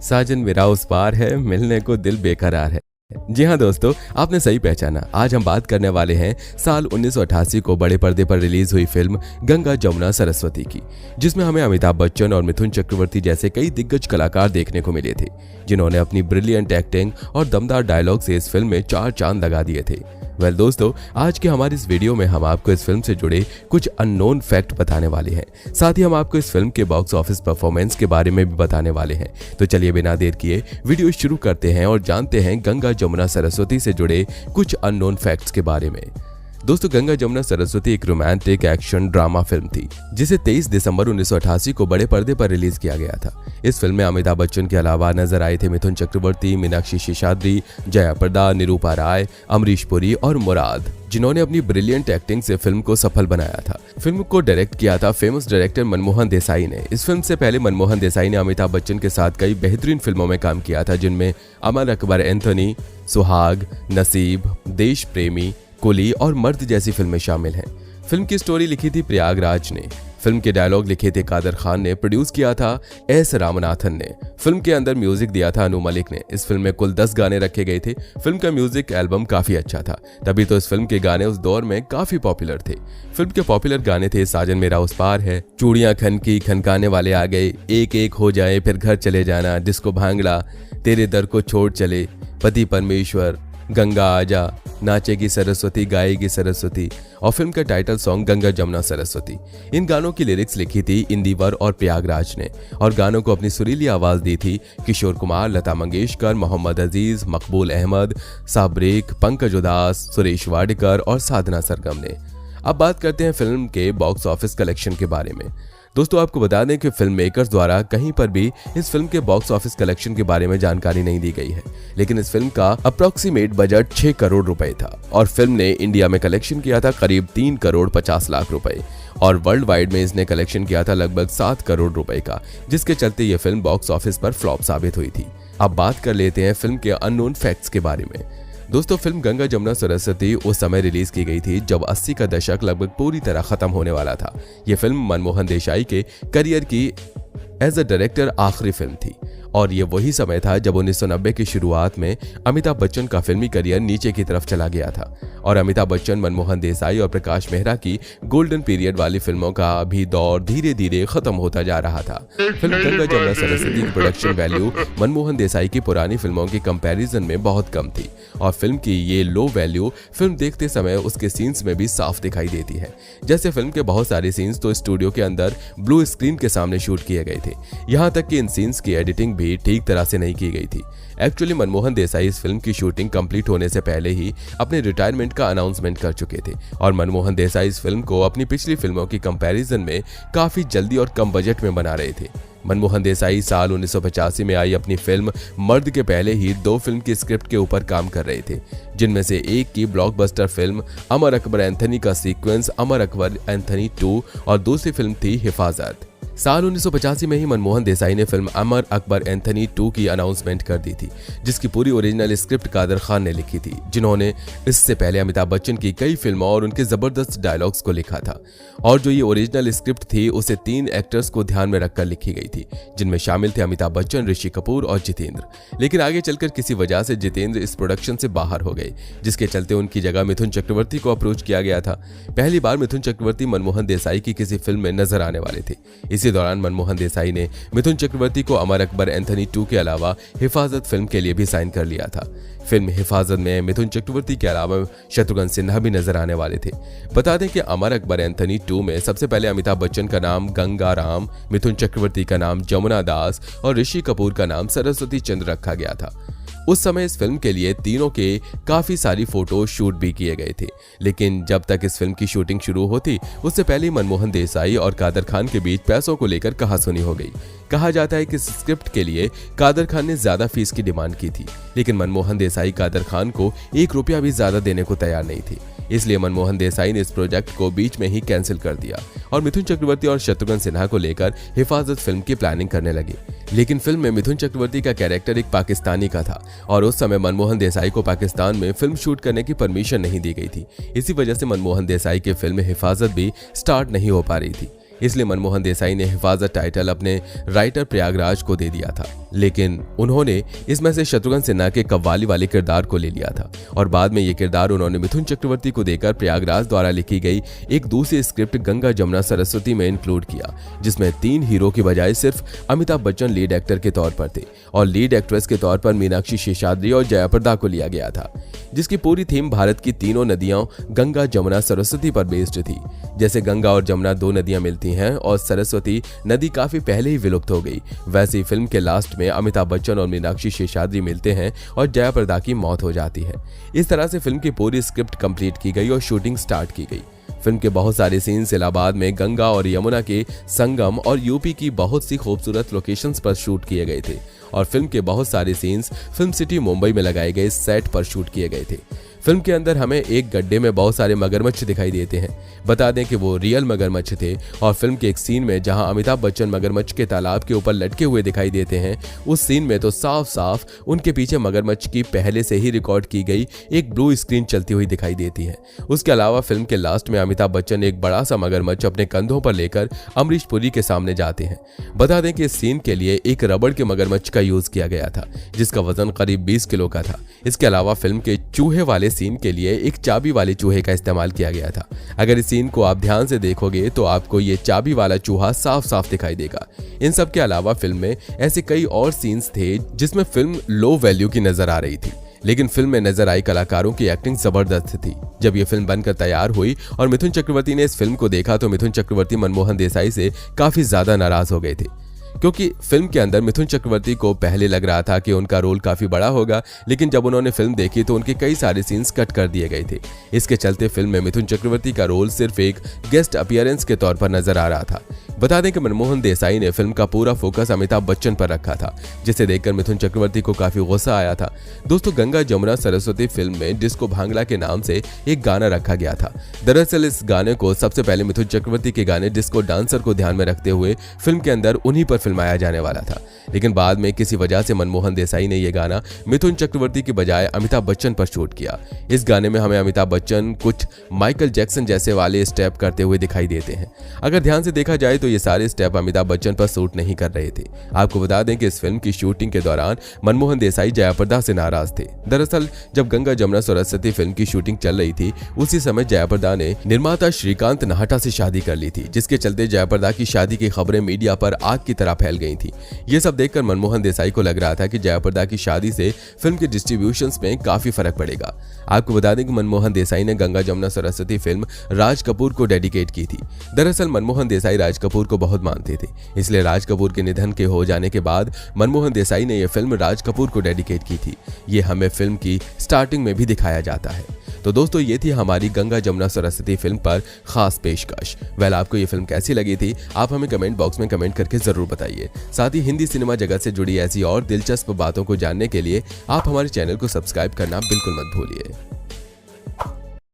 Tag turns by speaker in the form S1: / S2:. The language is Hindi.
S1: साजन मेरा उस पार है, मिलने को दिल बेकरार है। जी हाँ दोस्तों, आपने सही पहचाना। आज हम बात करने वाले हैं साल 1988 को बड़े पर्दे पर रिलीज हुई फिल्म गंगा जमुना सरस्वती की, जिसमें हमें अमिताभ बच्चन और मिथुन चक्रवर्ती जैसे कई दिग्गज कलाकार देखने को मिले थे, जिन्होंने अपनी ब्रिलियंट एक्टिंग और दमदार डायलॉग से इस फिल्म में 4 चांद लगा दिए थे। दोस्तों, आज के हमारी इस वीडियो में हम आपको इस फिल्म से जुड़े कुछ अननोन फैक्ट बताने वाले हैं। साथ ही हम आपको इस फिल्म के बॉक्स ऑफिस परफॉर्मेंस के बारे में भी बताने वाले हैं। तो चलिए बिना देर किए वीडियो शुरू करते हैं और जानते हैं गंगा जमुना सरस्वती से जुड़े कुछ अननोन फैक्ट्स के बारे में। दोस्तों, गंगा जमुना सरस्वती एक रोमांटिक एक्शन ड्रामा फिल्म थी, जिसे 23 दिसंबर 1988 को बड़े पर्दे पर रिलीज किया गया था। इस फिल्म में अमिताभ बच्चन के अलावा नजर आए थे मिथुन चक्रवर्ती, मीनाक्षी शेषाद्री, जया प्रदा, निरूपा राय, अमरीश पुरी और मुराद, जिन्होंने अपनी ब्रिलियंट एक्टिंग से फिल्म को सफल बनाया था। फिल्म को डायरेक्ट किया था फेमस डायरेक्टर मनमोहन देसाई ने। इस फिल्म से पहले मनमोहन देसाई ने अमिताभ बच्चन के साथ कई बेहतरीन फिल्मों में काम किया था, जिनमें अमर अकबर एंथोनी, सुहाग, नसीब, देश प्रेमी, कुली और मर्द जैसी फिल्में शामिल हैं। फिल्म की स्टोरी लिखी थी प्रयागराज ने, फिल्म के डायलॉग लिखे थे कादर खान ने, प्रोड्यूस किया था एस रामनाथन ने, फिल्म के अंदर म्यूजिक दिया था अनु मलिक ने। इस फिल्म में कुल 10 गाने रखे गए थे। फिल्म का म्यूजिक एल्बम काफी अच्छा था, तभी तो इस फिल्म के गाने उस दौर में काफी पॉपुलर थे। फिल्म के पॉपुलर गाने थे साजन मेरा उस पार है, चूड़ियां खनकी, खनकाने वाले आ गए, एक एक हो जाए, फिर घर चले जाना, डिस्को भांगड़ा, तेरे दर को छोड़ चले, पति परमेश्वर, गंगा आजा, नाचेगी सरस्वती, गाएगी सरस्वती और फिल्म का टाइटल सॉन्ग गंगा जमुना सरस्वती। इन गानों की लिरिक्स लिखी थी इंदिवर और प्रयागराज ने और गानों को अपनी सुरीली आवाज दी थी किशोर कुमार, लता मंगेशकर, मोहम्मद अजीज, मकबूल अहमद, साब्रेक, पंकज उदास, सुरेश वाडकर और साधना सरगम ने। अब बात करते हैं फिल्म के बॉक्स ऑफिस कलेक्शन के बारे में। दोस्तों, आपको बता दें कि फिल्म मेकर्स द्वारा कहीं पर भी इस फिल्म के बॉक्स ऑफिस कलेक्शन के बारे में जानकारी नहीं दी गई है, लेकिन इस फिल्म का अप्रोक्सीमेट बजट 6 करोड़ रुपए था और फिल्म ने इंडिया में कलेक्शन किया था करीब 3 करोड़ 50 लाख रुपए और वर्ल्ड वाइड में इसने कलेक्शन किया था लगभग 7 करोड़ रुपए का, जिसके चलते यह फिल्म बॉक्स ऑफिस पर फ्लॉप साबित हुई थी। अब बात कर लेते हैं फिल्म के अननोन फैक्ट्स के बारे में। दोस्तों, फिल्म गंगा जमुना सरस्वती उस समय रिलीज की गई थी जब 80 का दशक लगभग पूरी तरह खत्म होने वाला था। यह फिल्म मनमोहन देसाई के करियर की एज अ डायरेक्टर आखिरी फिल्म थी और ये वही समय था जब 1990 की शुरुआत में अमिताभ बच्चन का फिल्मी करियर नीचे की तरफ चला गया था और अमिताभ बच्चन, मनमोहन देसाई और प्रकाश मेहरा की गोल्डन पीरियड वाली फिल्मों का भी दौर धीरे धीरे खत्म होता जा रहा था। फिल्म गंगा जमुना सरस्वती की प्रोडक्शन वैल्यू मनमोहन देसाई की पुरानी फिल्मों के कंपैरिजन में बहुत कम थी और फिल्म की ये लो वैल्यू फिल्म देखते समय उसके सीन्स में भी साफ दिखाई देती है। जैसे फिल्म के बहुत सारे सीन्स तो स्टूडियो के अंदर ब्लू स्क्रीन के सामने शूट किए गए थे, यहाँ तक कि इन सीन्स की एडिटिंग भी ठीक तरह से नहीं की गई थी। एक्चुअली मनमोहन देसाई इस फिल्म की शूटिंग कंप्लीट होने से पहले ही अपने रिटायरमेंट का अनाउंसमेंट कर चुके थे और मनमोहन देसाई इस फिल्म को अपनी पिछली फिल्मों की कंपैरिजन में काफी जल्दी और कम बजट में बना रहे थे। मनमोहन देसाई साल 1985 में आई अपनी फिल्म मर्द के पहले ही 2 फिल्म की स्क्रिप्ट के ऊपर काम कर रहे थे, जिनमें से एक की blockbuster film Amar Akbar Anthony का सीक्वेंस अमर अकबर एंथनी 2 और दूसरी फिल्म थी हिफाजत। साल 1985 में ही मनमोहन देसाई ने फिल्म अमर अकबर एंथनी 2 की अनाउंसमेंट कर दी थी, जिसकी पूरी ओरिजिनल स्क्रिप्ट कादर खान ने लिखी थी, जिन्होंने इससे पहले अमिताभ बच्चन की कई फिल्मों और उनके जबरदस्त डायलॉग्स को लिखा था और जो ये ओरिजिनल स्क्रिप्ट थी उसे 3 एक्टर्स को ध्यान में रखकर लिखी गई थी, जिनमें शामिल थे अमिताभ बच्चन, ऋषि कपूर और जितेंद्र। लेकिन आगे चलकर किसी वजह से जितेंद्र इस प्रोडक्शन से बाहर हो गए, जिसके चलते उनकी जगह मिथुन चक्रवर्ती को अप्रोच किया गया था। पहली बार मिथुन चक्रवर्ती मनमोहन देसाई की किसी फिल्म में नजर आने वाले थे। इसी दौरान मनमोहन देसाई ने मिथुन चक्रवर्ती को अमर अकबर एंथनी 2 के अलावा हिफाजत फिल्म के लिए भी साइन कर लिया था। फिल्म हिफाजत में मिथुन चक्रवर्ती के अलावा शत्रुघ्न सिन्हा भी नजर आने वाले थे। बता दें कि अमर अकबर एंथनी 2 में सबसे पहले अमिताभ बच्चन का नाम गंगा राम, मिथुन चक्रवर्ती का नाम जमुना दास और ऋषि कपूर का नाम सरस्वती चंद्र रखा गया था। उस समय इस फिल्म के लिए तीनों के काफी सारी फोटो शूट भी किए गए थे, लेकिन जब तक इस फिल्म की शूटिंग शुरू होती उससे पहले मनमोहन देसाई और कादर खान के बीच पैसों को लेकर कहासुनी हो गई। कहा जाता है कि इस स्क्रिप्ट के लिए कादर खान ने ज्यादा फीस की डिमांड की थी, लेकिन मनमोहन देसाई कादर खान को 1 रुपया भी ज्यादा देने को तैयार नहीं थी। इसलिए मनमोहन देसाई ने इस प्रोजेक्ट को बीच में ही कैंसिल कर दिया और मिथुन चक्रवर्ती और शत्रुघ्न सिन्हा को लेकर हिफाजत फिल्म की प्लानिंग करने लगे। लेकिन फिल्म में मिथुन चक्रवर्ती का कैरेक्टर एक पाकिस्तानी का था और उस समय मनमोहन देसाई को पाकिस्तान में फिल्म शूट करने की परमिशन नहीं दी गई थी। इसी वजह से मनमोहन देसाई की फिल्म हिफाजत भी स्टार्ट नहीं हो पा रही थी। इसलिए मनमोहन देसाई ने हिफाजत टाइटल अपने राइटर प्रयागराज को दे दिया था, लेकिन उन्होंने इसमें से शत्रुघ्न सिन्हा के कव्वाली वाले किरदार को ले लिया था और बाद में ये किरदार उन्होंने मिथुन चक्रवर्ती को देकर प्रयागराज द्वारा लिखी गई एक दूसरी स्क्रिप्ट गंगा जमुना सरस्वती में इंक्लूड किया, जिसमें 3 हीरो की बजाय सिर्फ अमिताभ बच्चन लीड एक्टर के तौर पर थे और लीड एक्ट्रेस के तौर पर मीनाक्षी शेषाद्री और जया प्रदा को लिया गया था, जिसकी पूरी थीम भारत की तीनों नदियां गंगा जमुना सरस्वती पर बेस्ड थी। जैसे गंगा और जमुना 2 नदियां मिलती हैं और सरस्वती नदी काफी पहले ही विलुप्त हो गई, वैसे ही फिल्म के लास्ट में अमिताभ बच्चन और मीनाक्षी शेषाद्री मिलते हैं और जया प्रदा की मौत हो जाती है। इस तरह से फिल्म की पूरी स्क्रिप्ट कंप्लीट की गई और शूटिंग स्टार्ट की गई। फिल्म के बहुत सारे सीन्स इलाहाबाद में गंगा और यमुना के संगम और यूपी की बहुत सी खूबसूरत लोकेशंस पर शूट किए गए थे और फिल्म के बहुत सारे सीन्स फिल्म सिटी मुंबई में लगाए गए सेट पर शूट किए गए थे। फिल्म के अंदर हमें एक गड्ढे में बहुत सारे मगरमच्छ दिखाई देते हैं। बता दें कि वो रियल मगरमच्छ थे और फिल्म के एक सीन में जहां अमिताभ बच्चन मगरमच्छ के तालाब के ऊपर लटके हुए दिखाई देते हैं, उस सीन में तो साफ साफ उनके पीछे मगरमच्छ की पहले से ही रिकॉर्ड की गई एक ब्लू स्क्रीन चलती हुई दिखाई देती है। उसके अलावा फिल्म के लास्ट में अमिताभ बच्चन एक बड़ा सा मगरमच्छ अपने कंधों पर लेकर अमरीश पुरी के सामने जाते हैं। बता दें कि इस सीन के लिए एक रबड़ के मगरमच्छ का यूज किया गया था, जिसका वजन करीब 20 किलो का था। इसके अलावा फिल्म के चूहे वाले सीन के लिए एक चाबी वाले चूहे का इस्तेमाल किया गया था। अगर इस सीन को आप ध्यान से देखोगे तो आपको ये चाबी वाला चूहा साफ साफ दिखाई देगा। इन सब के अलावा फिल्म में ऐसे कई और सीन्स थे जिसमें फिल्म लो वैल्यू की नजर आ रही थी, लेकिन फिल्म में नजर आई कलाकारों की एक्टिंग जबरदस्त थी। जब ये फिल्म बनकर तैयार हुई और मिथुन चक्रवर्ती ने इस फिल्म को देखा तो मिथुन चक्रवर्ती मनमोहन देसाई से काफी ज्यादा नाराज हो गए थे, क्योंकि फिल्म के अंदर मिथुन चक्रवर्ती को पहले लग रहा था कि उनका रोल काफी बड़ा होगा, लेकिन जब उन्होंने फिल्म देखी तो उनके कई सारे सीन्स कट कर दिए गए थे। इसके चलते फिल्म में मिथुन चक्रवर्ती का रोल सिर्फ एक गेस्ट अपीयरेंस के तौर पर नजर आ रहा था। बता दें कि मनमोहन देसाई ने फिल्म का पूरा फोकस अमिताभ बच्चन पर रखा था, जिसे देखकर मिथुन चक्रवर्ती को काफी गुस्सा आया था। दोस्तों, गंगा जमुना सरस्वती फिल्म में डिस्को भांगड़ा के नाम से एक गाना रखा गया था। दरअसल इस गाने को सबसे पहले मिथुन चक्रवर्ती के गाने डिस्को डांसर को ध्यान में रखते हुए फिल्म के अंदर उन्हीं पर फिल्माया जाने वाला था, लेकिन बाद में किसी वजह से मनमोहन देसाई ने यह गाना मिथुन चक्रवर्ती की बजाय अमिताभ बच्चन पर शूट किया। इस गाने में हमें अमिताभ बच्चन कुछ माइकल जैक्सन जैसे वाले स्टेप करते हुए दिखाई देते हैं। अगर ध्यान से देखा जाए तो ये सारे स्टेप अमिताभ बच्चन पर सूट नहीं कर रहे थे। आपको बता दें कि इस फिल्म की शूटिंग के दौरान मनमोहन देसाई जया प्रदा से नाराज थे। दरअसल जब गंगा जमुना सरस्वती फिल्म की शूटिंग चल रही थी, उसी समय जया प्रदा ने निर्माता श्रीकांत नाहटा से शादी कर ली थी, जिसके चलते जया प्रदा की शादी की खबरें मीडिया पर आग की तरह फैल गई थी। ये सब देखकर मनमोहन देसाई को लग रहा था कि जया प्रदा की शादी से फिल्म के डिस्ट्रीब्यूशंस में काफी फर्क पड़ेगा। आपको बता दें कि मनमोहन देसाई ने गंगा जमुना सरस्वती फिल्म राज कपूर को डेडिकेट की थी। दरअसल मनमोहन देसाई राज कपूर को बहुत मानते थे, इसलिए राज कपूर के निधन के हो जाने के बाद मनमोहन देसाई ने यह फिल्म राज कपूर को डेडिकेट की थी। ये हमें फिल्म की स्टार्टिंग में भी दिखाया जाता है। तो दोस्तों, ये थी हमारी गंगा जमुना सरस्वती फिल्म पर खास पेशकश। आपको ये फिल्म कैसी लगी थी, आप हमें कमेंट बॉक्स में कमेंट करके जरूर बताइए। साथ ही हिंदी सिनेमा जगत से जुड़ी ऐसी और दिलचस्प बातों को जानने के लिए आप हमारे चैनल को सब्सक्राइब करना बिल्कुल मत भूलिए।